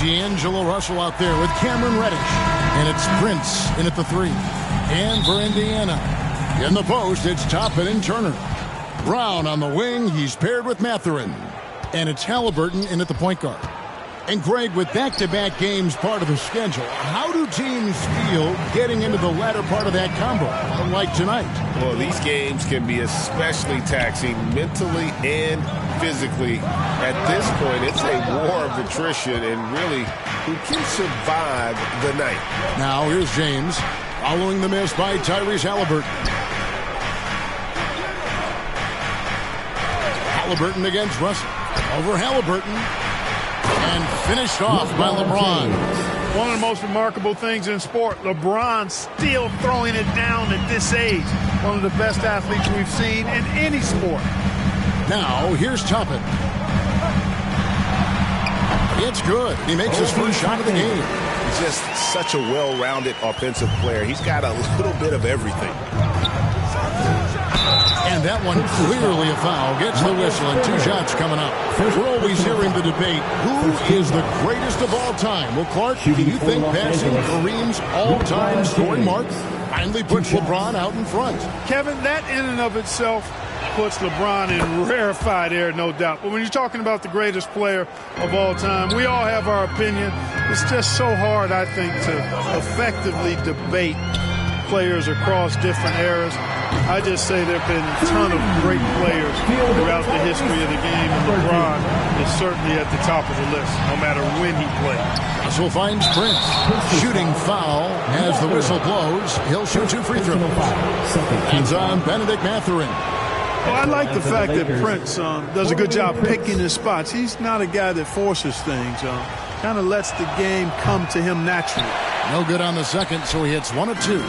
D'Angelo Russell out there with Cameron Reddish. And it's Prince in at the 3. And for Indiana, in the post, it's Toppin and Turner. Brown on the wing. He's paired with Mathurin. And it's Halliburton in at the point guard. And Greg, with back-to-back games part of the schedule, how do teams feel getting into the latter part of that combo, like tonight? Well, these games can be especially taxing mentally and physically. At this point, it's a war of attrition, and really, who can survive the night? Now, here's James, following the miss by Tyrese Halliburton. Halliburton against Russell. Over Halliburton. And finished off by LeBron. One of the most remarkable things in sport, LeBron still throwing it down at this age. One of the best athletes we've seen in any sport. Now, here's Toppin. It's good. He makes his first shot of the game. He's just such a well-rounded offensive player. He's got a little bit of everything. And that one clearly a foul. Gets the whistle and 2 shots coming up. We're always hearing the debate, who is the greatest of all time? Well, Clark, do you think passing Kareem's all-time scoring mark finally puts LeBron out in front? Kevin, that in and of itself puts LeBron in rarefied air, no doubt. But when you're talking about the greatest player of all time, we all have our opinion. It's just so hard, I think, to effectively debate players across different eras. I just say there have been a ton of great players throughout the history of the game, and LeBron is certainly at the top of the list, no matter when he played. Russell finds Prince. Shooting foul as the whistle blows. He'll shoot 2 free throws. Hands on Benedict Mathurin. Well, I like the fact that Prince does a good job picking his spots. He's not a guy that forces things. Kind of lets the game come to him naturally. No good on the second, so he hits 1 of 2.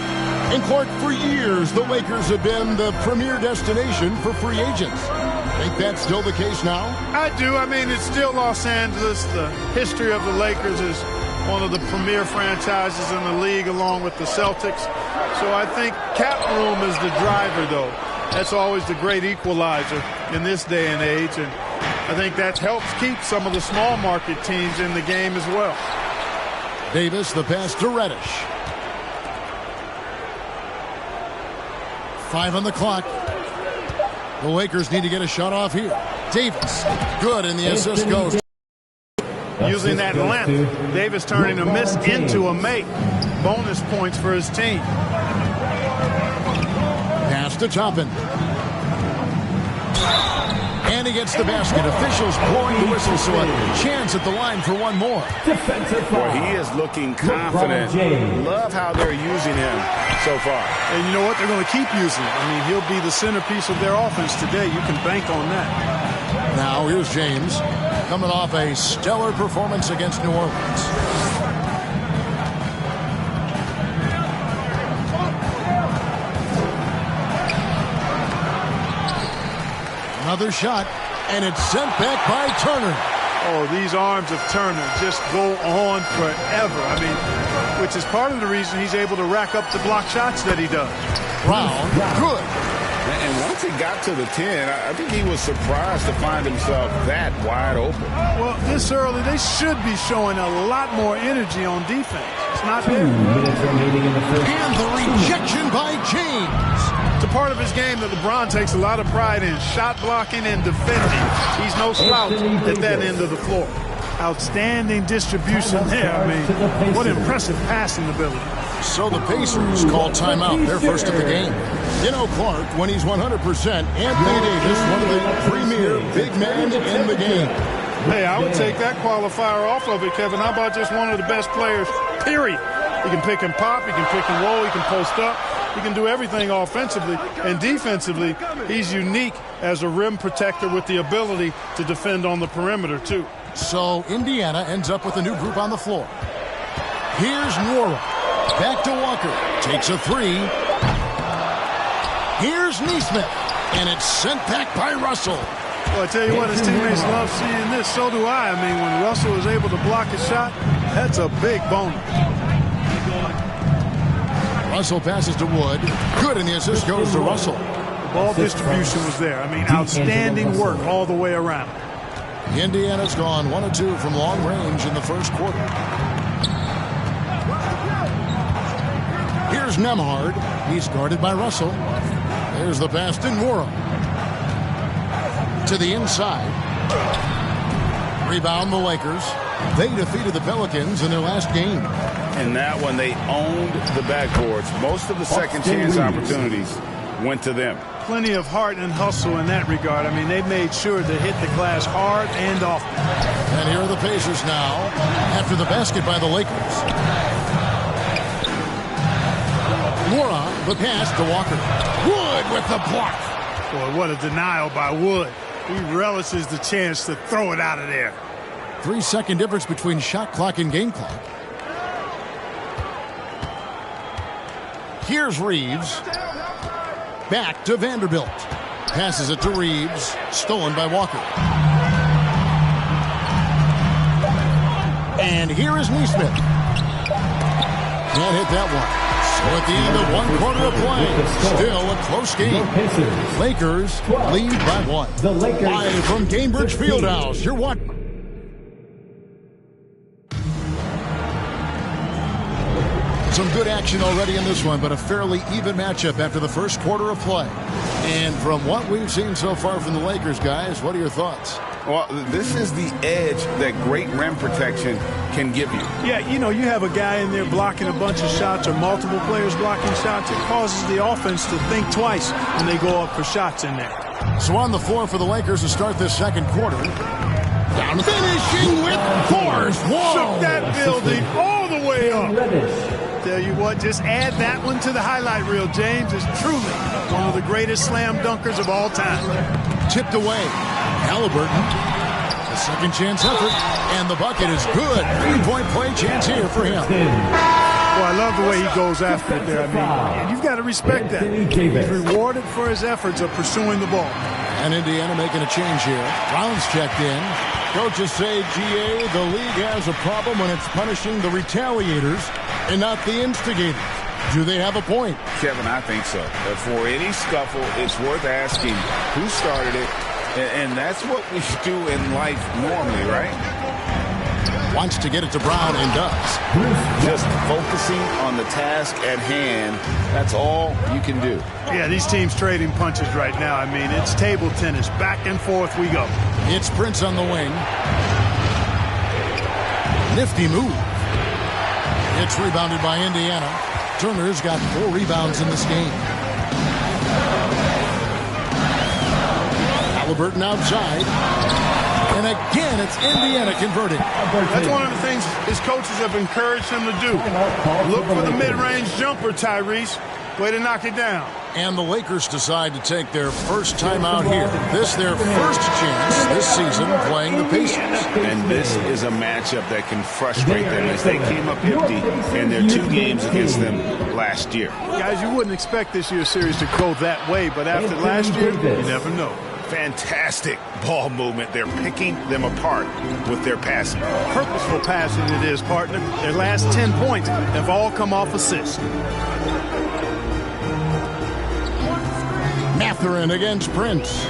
And Clark, for years, the Lakers have been the premier destination for free agents. Think that's still the case now? I do. I mean, it's still Los Angeles. The history of the Lakers is one of the premier franchises in the league, along with the Celtics. So I think cap room is the driver, though. That's always the great equalizer in this day and age. And I think that helps keep some of the small market teams in the game as well. Davis, the pass to Reddish. 5 on the clock. The Lakers need to get a shot off here. Davis, good, and the assist goes. Using that length, Davis turning a miss into a make. Bonus points for his team. Pass to Toppin. And he gets the basket. Officials blowing the whistle, so a chance at the line for one more. Boy, he is looking confident. Love how they're using him so far. And you know what? They're going to keep using him. I mean, he'll be the centerpiece of their offense today. You can bank on that. Now here's James, coming off a stellar performance against New Orleans. Another shot, and it's sent back by Turner. Oh, these arms of Turner just go on forever. I mean, which is part of the reason he's able to rack up the block shots that he does. Brown, good. And once he got to the 10, I think he was surprised to find himself that wide open. Well, this early, they should be showing a lot more energy on defense. It's not there. And the rejection by James. It's a part of his game that LeBron takes a lot of pride in, shot blocking and defending. He's no slouch at that end of the floor. Outstanding distribution there. I mean, what impressive passing ability. So the Pacers call timeout, their first of the game. You know, Clark, when he's 100%, Anthony Davis, one of the premier big men in the game. Hey, I would take that qualifier off of it, Kevin. How about just one of the best players, period? He can pick and pop, he can pick and roll, he can post up. He can do everything offensively, and defensively, he's unique as a rim protector with the ability to defend on the perimeter, too. So Indiana ends up with a new group on the floor. Here's Nwora. Back to Walker. Takes a 3. Here's Nesmith. And it's sent back by Russell. Well, I tell you what, his teammates love seeing this. So do I. I mean, when Russell is able to block a shot, that's a big bonus. Russell passes to Wood. Good, and the assist goes to Russell. Ball distribution was there. I mean, outstanding work all the way around. Indiana's gone 1 of 2 from long range in the first quarter. Here's Nembhard. He's guarded by Russell. There's the pass to Nwora. To the inside. Rebound the Lakers. They defeated the Pelicans in their last game. In that one, they owned the backboards. Most of the second chance opportunities went to them. Plenty of heart and hustle in that regard. I mean, they made sure to hit the glass hard and often. And here are the Pacers now after the basket by the Lakers. Nwora, the pass to Walker. Wood with the block. Boy, what a denial by Wood. He relishes the chance to throw it out of there. 3-second difference between shot clock and game clock. Here's Reeves. Back to Vanderbilt. Passes it to Reeves. Stolen by Walker. And here is Nesmith. Can't hit that one. So at the end of 1 quarter of play, still a close game. Lakers lead by 1. Live from Gainbridge Fieldhouse, you're watching. Some good action already in this one, but a fairly even matchup after the first quarter of play. And from what we've seen so far from the Lakers, guys, what are your thoughts? Well, this is the edge that great rim protection can give you. Yeah, you know, you have a guy in there blocking a bunch of shots or multiple players blocking shots. It causes the offense to think twice when they go up for shots in there. So on the floor for the Lakers to start this second quarter. Down finishing with force. Whoa! Shook that building all the way up. Tell you what, just add that one to the highlight reel. James is truly one of the greatest slam dunkers of all time. Tipped away. Halliburton. A second chance effort. And the bucket is good. 3-point play chance here for him. Well, I love the way he goes after it there. I mean, you've got to respect that. He's rewarded for his efforts of pursuing the ball. And Indiana making a change here. Brown's checked in. Coaches say, GA, the league has a problem when it's punishing the retaliators and not the instigators. Do they have a point? Kevin, I think so. But for any scuffle, it's worth asking who started it. And that's what we do in life normally, right? Wants to get it to Brown and does. Just focusing on the task at hand, that's all you can do. Yeah, these teams trading punches right now. I mean, it's table tennis. Back and forth we go. It's Prince on the wing. Nifty move. It's rebounded by Indiana. Turner's got 4 rebounds in this game. Halliburton outside. And again, it's Indiana converting. That's one of the things his coaches have encouraged him to do. Look for the mid-range jumper, Tyrese. Way to knock it down. And the Lakers decide to take their first time out here. This their first chance this season playing the Pacers. And this is a matchup that can frustrate them as they came up empty in their 2 games against them last year. Guys, you wouldn't expect this year's series to go that way, but after last year, you never know. Fantastic ball movement. They're picking them apart with their passing. Purposeful passing it is, partner. Their last 10 points have all come off assists. Mathurin against Prince.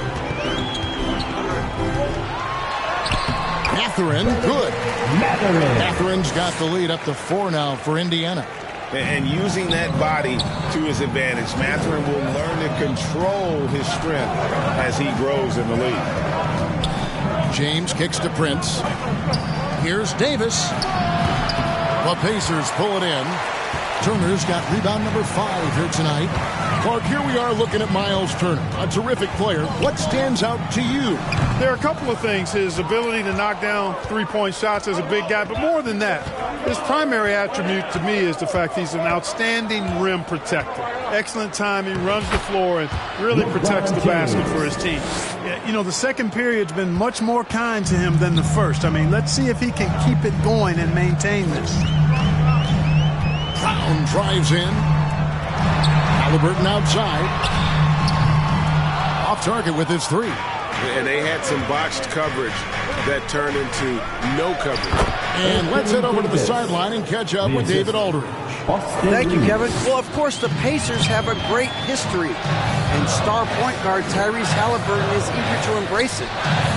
Mathurin, good. Mathurin's got the lead up to 4 now for Indiana. And using that body to his advantage, Mathurin will learn to control his strength as he grows in the league. James kicks to Prince. Here's Davis. The Pacers pull it in. Turner's got rebound number 5 here tonight. Clark, here we are looking at Miles Turner, a terrific player. What stands out to you? There are a couple of things. His ability to knock down three-point shots as a big guy, but more than that, his primary attribute to me is the fact he's an outstanding rim protector. Excellent timing, runs the floor, and really protects the basket for his team. Yeah, you know, the second period's been much more kind to him than the first. I mean, let's see if he can keep it going and maintain this. Brown drives in. Halliburton outside. Off target with his 3. And they had some botched coverage that turned into no coverage. And let's head over to the sideline and catch up with David Aldridge. Thank you, Kevin. Well, of course, the Pacers have a great history, and star point guard Tyrese Halliburton is eager to embrace it.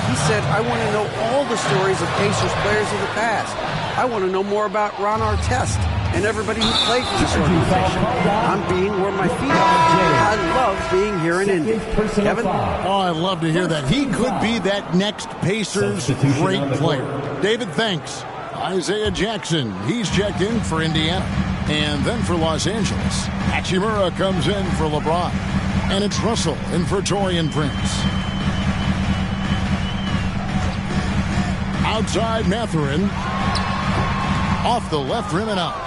He said, I want to know all the stories of Pacers players of the past. I want to know more about Ron Artest and everybody who played for this organization. I'm being where my feet are. I love being here in Indy. Kevin? Oh, I love to hear that. He could be that next Pacers great player. David, thanks. Isaiah Jackson, he's checked in for Indiana. And then for Los Angeles, Hachimura comes in for LeBron. And it's Russell in for Taurean Prince. Outside Mathurin. Off the left rim and out.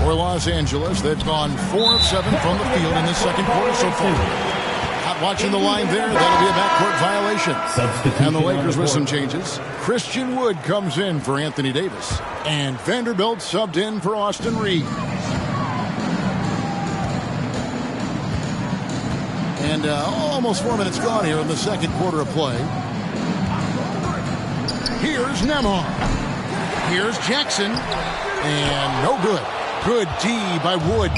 For Los Angeles, they've gone 4 of 7 from the field in the second quarter so far. Not watching the line there. That'll be a backcourt violation. And the Lakers with some changes. Christian Wood comes in for Anthony Davis. And Vanderbilt subbed in for Austin Reed. And almost 4 minutes gone here in the second quarter of play. Here's Nembhard. Here's Jackson. And no good. Good D by Wood.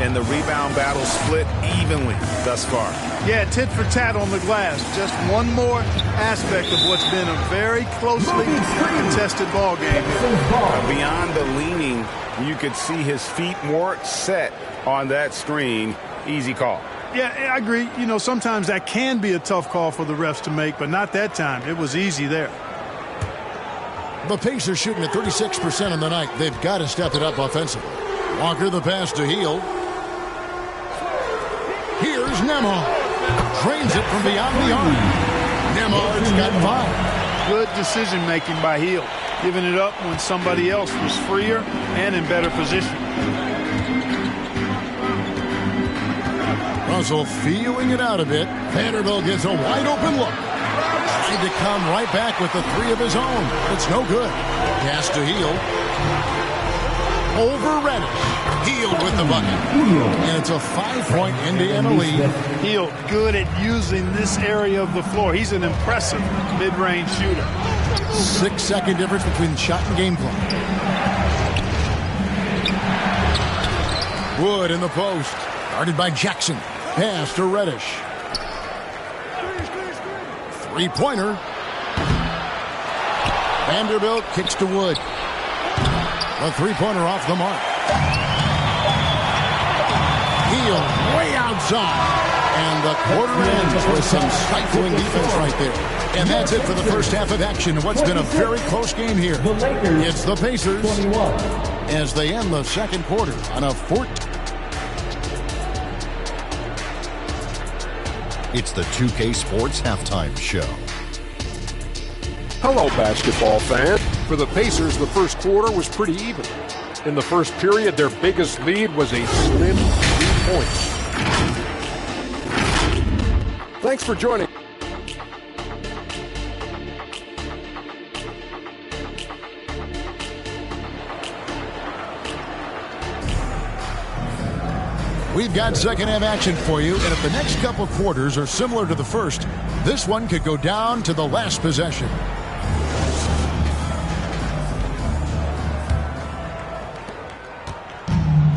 And the rebound battle split evenly thus far. Yeah, tit for tat on the glass. Just one more aspect of what's been a very closely contested ball game here. Beyond the leaning, you could see his feet more set on that screen. Easy call. Yeah, I agree. You know, sometimes that can be a tough call for the refs to make, but not that time. It was easy there. The Pacers shooting at 36% on the night. They've got to step it up offensively. Walker the pass to Hield. Here's Nembhard. Drains it from beyond the arc. Nembhard's got 5. Good decision making by Hield. Giving it up when somebody else was freer and in better position. Russell feeling it out a bit. Vanderbilt gets a wide open look. Tried to come right back with the 3 of his own. It's no good. Pass to Hield. Over Reddish. Hield with the bucket. And it's a 5-point Indiana lead. Hield good at using this area of the floor. He's an impressive mid-range shooter. 6-second difference between shot and game clock. Wood in the post. Guarded by Jackson. Pass to Reddish. 3-pointer. Vanderbilt kicks to Wood. The 3-pointer off the mark. Hield way outside. And the quarter ends with some stifling defense right there. And that's it for the first half of action. What's been a very close game here. It's the Pacers as they end the second quarter on a 14. It's the 2K Sports Halftime Show. Hello, basketball fans. For the Pacers, the first quarter was pretty even. In the first period, their biggest lead was a slim 3 points. Thanks for joining. We've got second half action for you, and if the next couple of quarters are similar to the first, this one could go down to the last possession.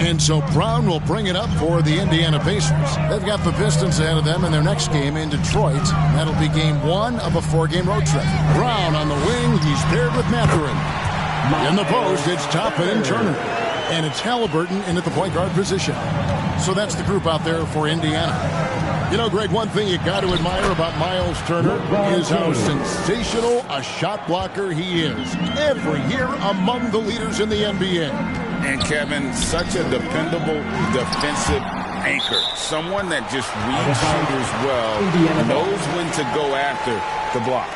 And so Brown will bring it up for the Indiana Pacers. They've got the Pistons ahead of them in their next game in Detroit. That'll be game 1 of a 4-game road trip. Brown on the wing. He's paired with Mathurin. In the post, it's Toppin and Turner. And it's Halliburton in at the point guard position. So that's the group out there for Indiana. You know, Greg, one thing you got to admire about Miles Turner is how sensational a shot blocker he is. Every year among the leaders in the NBA. And Kevin, such a dependable defensive anchor. Someone that just reads shooters well, knows when to go after the block.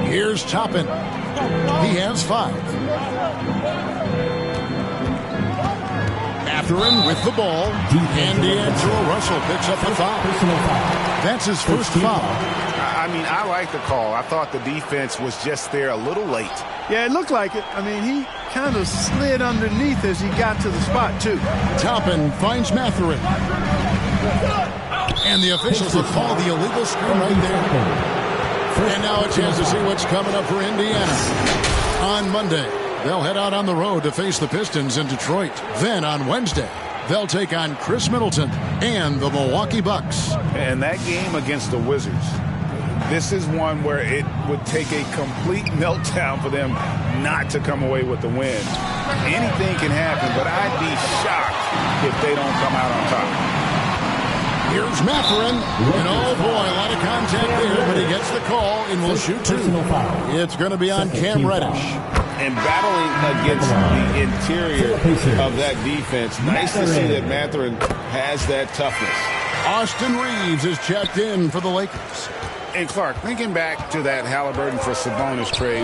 Here's Toppin. He has 5. Mathurin with the ball. And D'Angelo Russell picks up the foul. That's his first foul. I mean, I like the call. I thought the defense was just there a little late. Yeah, it looked like it. I mean, he kind of slid underneath as he got to the spot, too. Toppin finds Mathurin. And the officials have called the illegal screen right there. And now a chance to see what's coming up for Indiana. On Monday, they'll head out on the road to face the Pistons in Detroit. Then on Wednesday, they'll take on Chris Middleton and the Milwaukee Bucks. And that game against the Wizards, this is one where it would take a complete meltdown for them not to come away with the win. Anything can happen, but I'd be shocked if they don't come out on top. Here's Mathurin, and oh boy, a lot of contact there, but he gets the call and will shoot two. It's going to be on Cam Reddish. And battling against the interior of that defense, nice to see that Mathurin has that toughness. Austin Reeves is checked in for the Lakers. And Clark, thinking back to that Halliburton for Sabonis trade,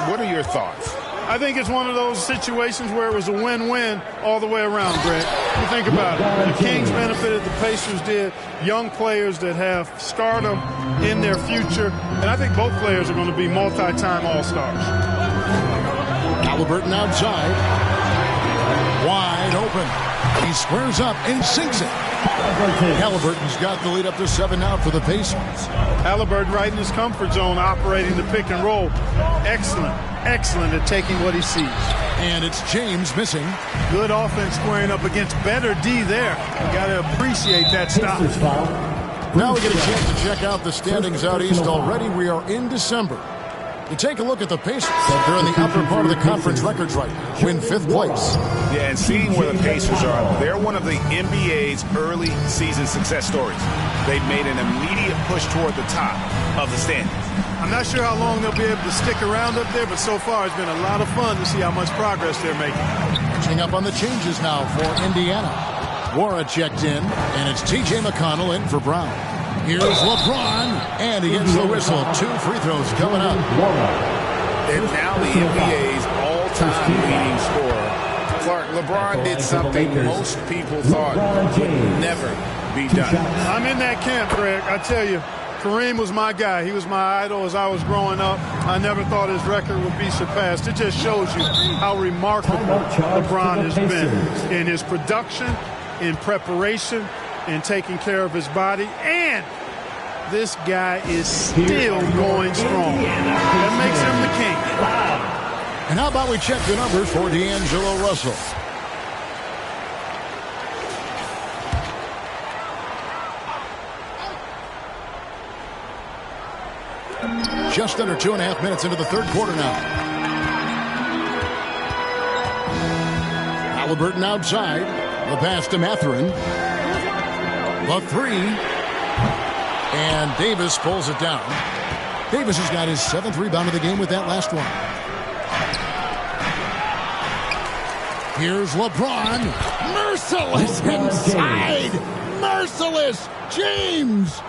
what are your thoughts? I think it's one of those situations where it was a win-win all the way around, Greg. You think about it. The Kings benefited, the Pacers did. Young players that have stardom in their future. And I think both players are going to be multi-time All-Stars. Halliburton outside. Wide open. He squares up and sinks it. Halliburton's got the lead up to 7 now for the Pacers. Halliburton right in his comfort zone operating the pick and roll. Excellent at taking what he sees. And it's James missing. Good offense squaring up against better D there. You got to appreciate that stop. Now we get a chance to check out the standings out east already. We are in December. You take a look at the Pacers. They're in the upper part of the conference records right now. Win 5th place. Yeah, and seeing where the Pacers are, they're one of the NBA's early season success stories. They've made an immediate push toward the top of the standings. I'm not sure how long they'll be able to stick around up there, but so far it's been a lot of fun to see how much progress they're making. Catching up on the changes now for Indiana. Wara checked in, and it's T.J. McConnell in for Brown. Here's LeBron, and he gets the whistle. 2 free throws coming up. And now the NBA's all-time leading scorer. Clark, LeBron did something most people thought would never be done. I'm in that camp, Greg. I tell you, Kareem was my guy. He was my idol as I was growing up. I never thought his record would be surpassed. It just shows you how remarkable LeBron has been in his production, in preparation, in taking care of his body, and this guy is still going strong. That makes him the king. And how about we check the numbers for D'Angelo Russell? Just under 2.5 minutes into the third quarter now. Halliburton outside. The pass to Mathurin. The 3. And Davis pulls it down. Davis has got his 7th rebound of the game with that last one. Here's LeBron. Merciless inside. Merciless James.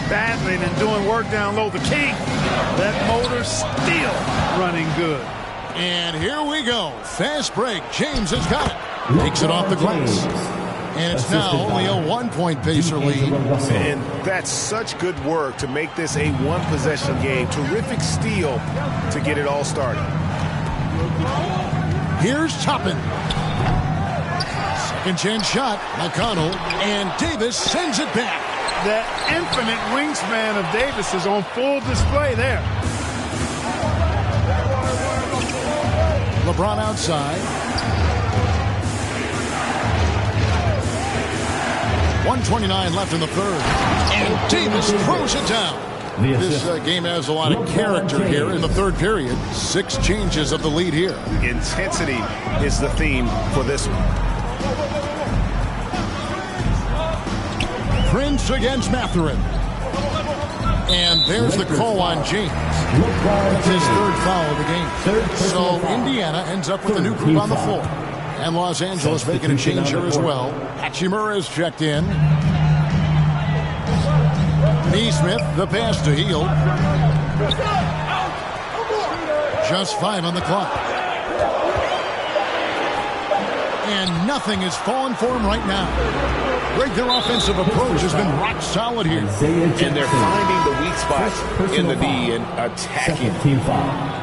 Battling and doing work down low. The king. That motor's still running good. And here we go. Fast break. James has got it. Takes it off the glass. And it's now only a 1-point Pacer lead. And that's such good work to make this a one-possession game. Terrific steal to get it all started. Here's Toppin. Second chance shot. McConnell. And Davis sends it back. That infinite wingspan of Davis is on full display there. LeBron outside. 1:29 left in the third. And Davis throws it down. This game has a lot of character here in the third period. 6 changes of the lead here. Intensity is the theme for this one. Prince against Mathurin. And there's the call on James. That's his 3rd foul of the game. So Indiana ends up with a new group on the floor. And Los Angeles making a change here as well. Hachimura is checked in. Neesmith, the pass to Hield. Just 5 on the clock. And nothing is falling for him right now. Greg, their offensive approach has been rock solid here. And they're finding the weak spots in the D and attacking.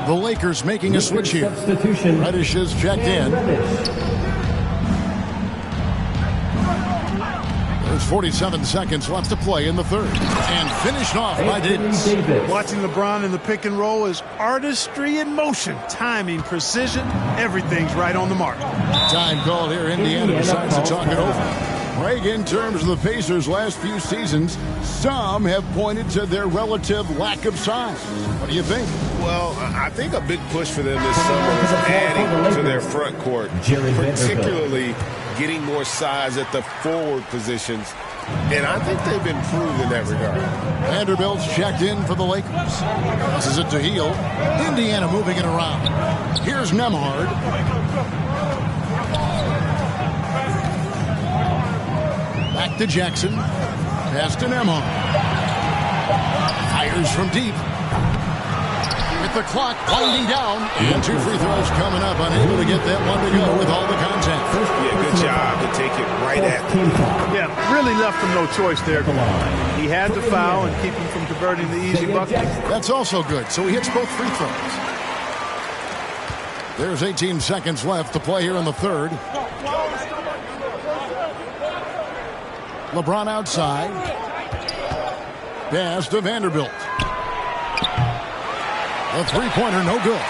The Lakers making a switch here. Reddish is checked in. There's There's 47 seconds left to play in the third. And finished off by Davis. Watching LeBron in the pick and roll is artistry in motion. Timing, precision, everything's right on the mark. Time called here. Indiana decides to talk it over. Greg, in terms of the Pacers' last few seasons, some have pointed to their relative lack of size. What do you think? Well, I think a big push for them this summer is adding to their front court, particularly getting more size at the forward positions. And I think they've improved in that regard. Vanderbilt's checked in for the Lakers. Passes it to Heel. Indiana moving it around. Here's Nembhard. Back to Jackson. Pass to Nembhard. Fires from deep. With the clock winding down. And 2 free throws coming up. Unable to get that one to go with all the contact. Yeah, good job to take it right at them. Yeah, really left him no choice there. He had to foul and keep him from converting the easy bucket. That's also good. So he hits both free throws. There's 18 seconds left to play here in the third. LeBron outside. Pass to Vanderbilt. A three-pointer, no good.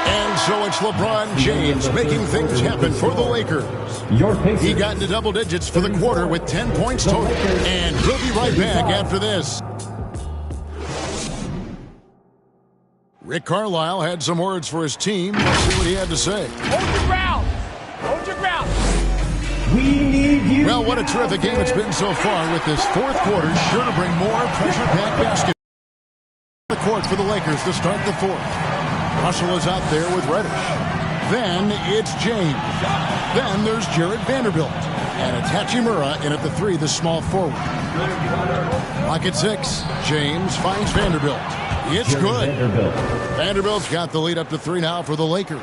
And so it's LeBron James making things happen for the Lakers. He got into double digits for the quarter with 10 points total. And we'll be right back after this. Rick Carlisle had some words for his team. Let's see what he had to say. Hold your ground. Hold your ground. We need you. Well, what a terrific game it's been so far with this fourth quarter. Sure to bring more pressure-packed basketball. The court for the Lakers to start the fourth. Russell is out there with Reddish. Then it's James. Then there's Jared Vanderbilt. And it's Hachimura in at the 3, the small forward. Lock at 6. James finds Vanderbilt. It's good. Vanderbilt's got the lead up to 3 now for the Lakers.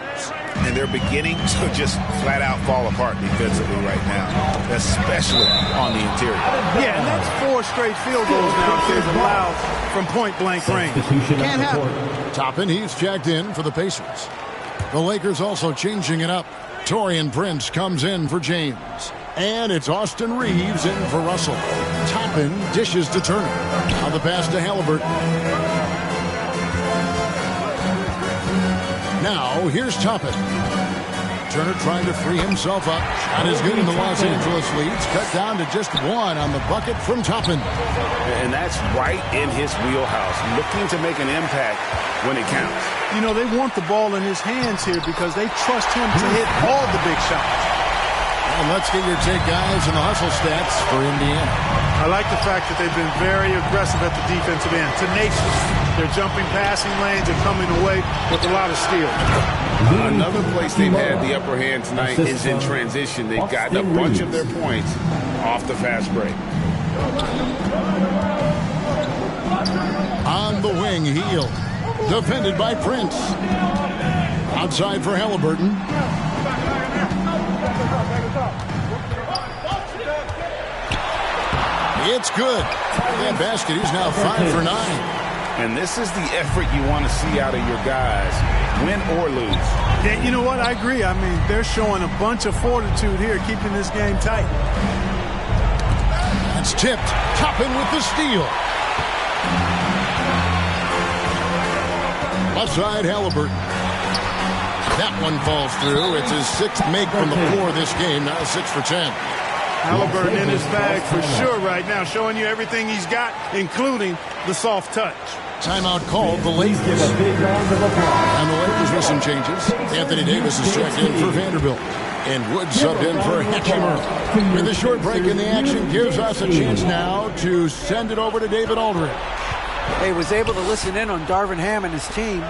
And they're beginning to just flat out fall apart defensively right now, especially on the interior. Yeah, and that's 4 straight field goals now they've allowed from point-blank range. Can't happen. Toppin, he's checked in for the Pacers. The Lakers also changing it up. Taurean Prince comes in for James. And it's Austin Reeves in for Russell. Toppin dishes to Turner. On the pass to Halliburton. Now, here's Toppin. Turner trying to free himself up. Shot is good in the Los Angeles leads. Cut down to just 1 on the bucket from Toppin. And that's right in his wheelhouse, looking to make an impact when it counts. You know, they want the ball in his hands here because they trust him to hit all the big shots. And let's get your take, guys, on the hustle stats for Indiana. I like the fact that they've been very aggressive at the defensive end. Tenacious. They're jumping passing lanes and coming away with a lot of steal. Another place they've had the upper hand tonight is in transition. They've gotten a bunch of their points off the fast break. On the wing, Heel. Defended by Prince. Outside for Halliburton. It's good. That basket, he's now 5 for 9. And this is the effort you want to see out of your guys, win or lose. Yeah, you know what? I agree. I mean, they're showing a bunch of fortitude here, keeping this game tight. That's tipped. Toppin with the steal. Left side, Halliburton. That one falls through. It's his 6th make from the floor this game. Now 6 for 10. Halliburton in his bag for sure right now, showing you everything he's got, including the soft touch. Timeout called the Lakers. And the Lakers with some changes. Anthony Davis is checked in for Vanderbilt. And Wood subbed in for Hachimura. With a short break in the action gives us a chance now to send it over to David Aldridge. He was able to listen in on Darvin Ham and his team.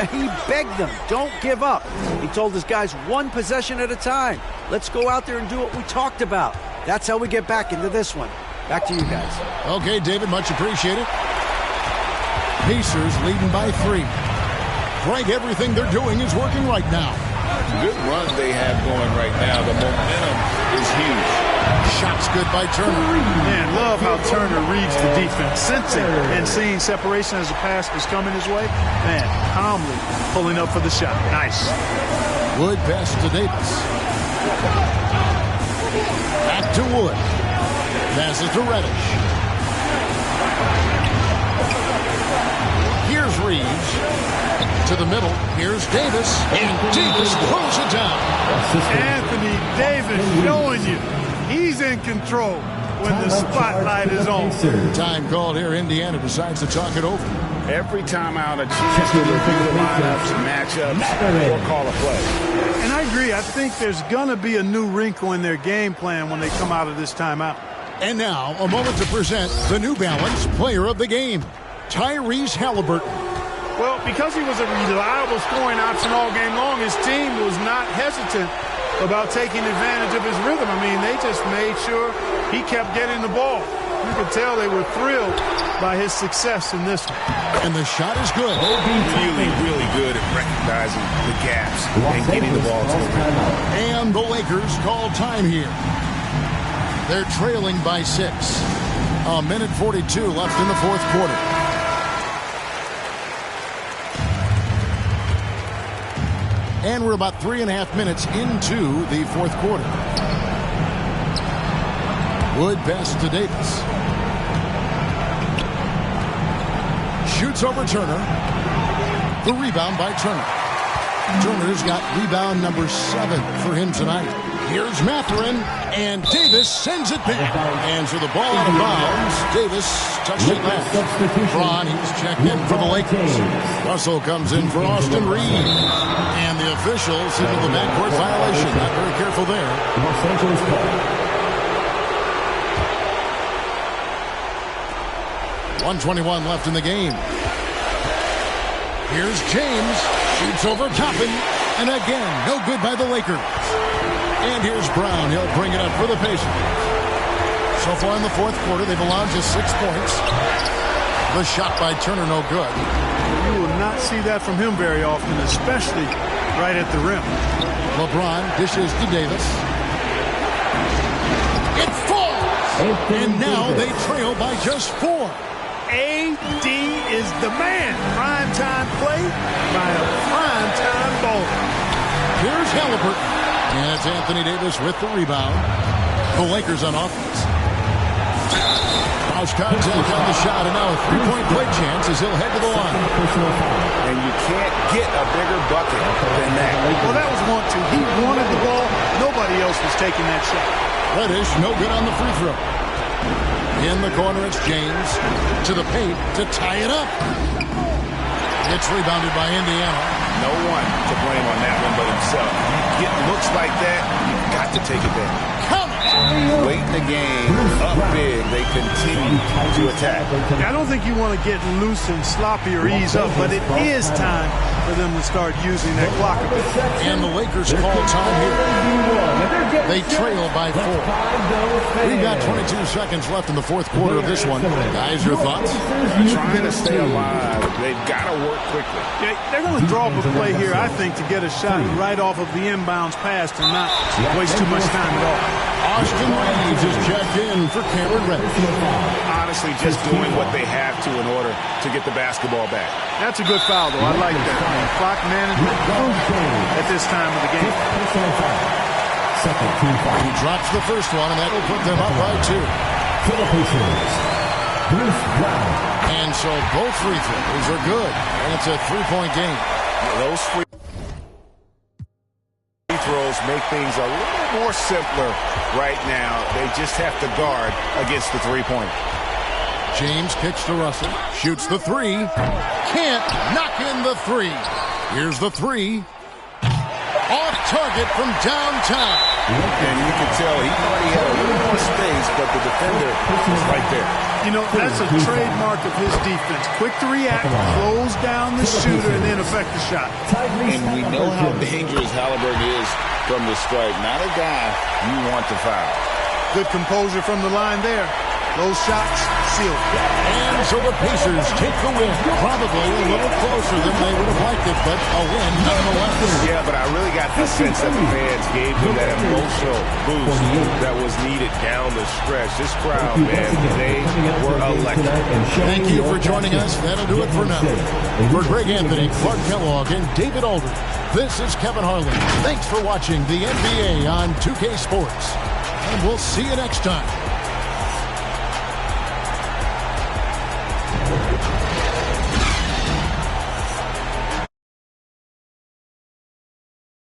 And he begged them, don't give up. He told his guys 1 possession at a time. Let's go out there and do what we talked about. That's how we get back into this one. Back to you guys. Okay, David, much appreciated. Pacers leading by 3. Greg, everything they're doing is working right now. Good run they have going right now. The momentum is huge. Shots good by Turner. Man, love how Turner reads the defense, sensing and seeing separation as the pass is coming his way. Man, calmly pulling up for the shot. Nice. Wood pass to Davis. Back to Wood. Passes to Reddish. Here's Reeves. To the middle. Here's Davis. And Davis throws it down. Anthony Davis showing you he's in control when the spotlight is on. Time called here. Indiana decides to talk it over. Every time out, a chance to review the lineups, matchups, or call a play. And I agree. I think there's going to be a new wrinkle in their game plan when they come out of this timeout. And now, a moment to present the New Balance Player of the Game, Tyrese Halliburton. Well, because he was a reliable scoring option all game long, his team was not hesitant about taking advantage of his rhythm. I mean, they just made sure he kept getting the ball. You could tell they were thrilled by his success in this one. And the shot is good. Really, really good at recognizing the gaps and getting the ball to the rim. And the Lakers call time here. They're trailing by 6. A minute 42 left in the fourth quarter. And we're about 3.5 minutes into the fourth quarter. Wood pass to Davis. Shoots over Turner. The rebound by Turner. Turner's got rebound number 7 for him tonight. Here's Mathurin, and Davis sends it back. And so the ball out of bounds. Davis touched it left. Braun, he's checked in for the Lakers. Russell comes in for Austin Reed. And the officials into the backcourt violation. Not very careful there. Los Angeles play. 1:21 left in the game. Here's James. Shoots over Toppin. And again, no good by the Lakers. And here's Brown. He'll bring it up for the Pacers. So far in the fourth quarter, they've allowed just 6 points. The shot by Turner, no good. You will not see that from him very often, especially right at the rim. LeBron dishes to Davis. It falls! And now they trail by just 4. AD is the man. Primetime play by a primetime baller. Here's Halliburton. And it's Anthony Davis with the rebound. The Lakers on offense. House contact on the shot, and now a 3-point play chance as he'll head to the line. And you can't get a bigger bucket than that. Well, that was 1-2. He wanted the ball. Nobody else was taking that shot. Reddish, no good on the free throw. In the corner, it's James to the paint to tie it up. It's rebounded by Indiana. No one to blame on that one but himself. You get looks like that, you've got to take it back. Come on! Late in the game, up big, they continue to attack. I don't think you want to get loose and sloppy or ease up, but it is time for them to start using that clock a bit. And the Lakers call time here. They trail by 4. We've got 22 seconds left in the fourth quarter of this one. Guys, your thoughts? Trying to stay alive. They've got to work quickly. Yeah, they're going to draw up a play here, I think, to get a shot right off of the inbounds pass and not waste too much time at all. Austin Reeves is checked in for Cameron Reddish. Honestly, just doing what they have to in order to get the basketball back. That's a good foul, though. I like that. I mean, clock management at this time of the game. He drops the first one, and that will put them up by 2. And so both free throws are good, and it's a 3-point game. Those free throws make things a little more simpler right now. They just have to guard against the three-pointer. James kicks to Russell, shoots the 3, can't knock in the 3. Here's the 3. Off target from downtown. And you can tell he thought he had a little more space, but the defender was right there. You know, that's a trademark of his defense. Quick to react, close down the shooter, and then affect the shot. And we know how dangerous Halliburton is from the stripe. Not a guy you want to foul. Good composure from the line there. Those shots sealed. And so the Pacers take the win. Probably a little closer than they would have liked it, but a win nonetheless. Yeah, but I really got the sense that the fans gave them that emotional boost that was needed down the stretch. This crowd, man, they were electric. Thank you for joining us. That'll do it for now. For Greg Anthony, Clark Kellogg, and David Aldridge, this is Kevin Harlan. Thanks for watching the NBA on 2K Sports. And we'll see you next time.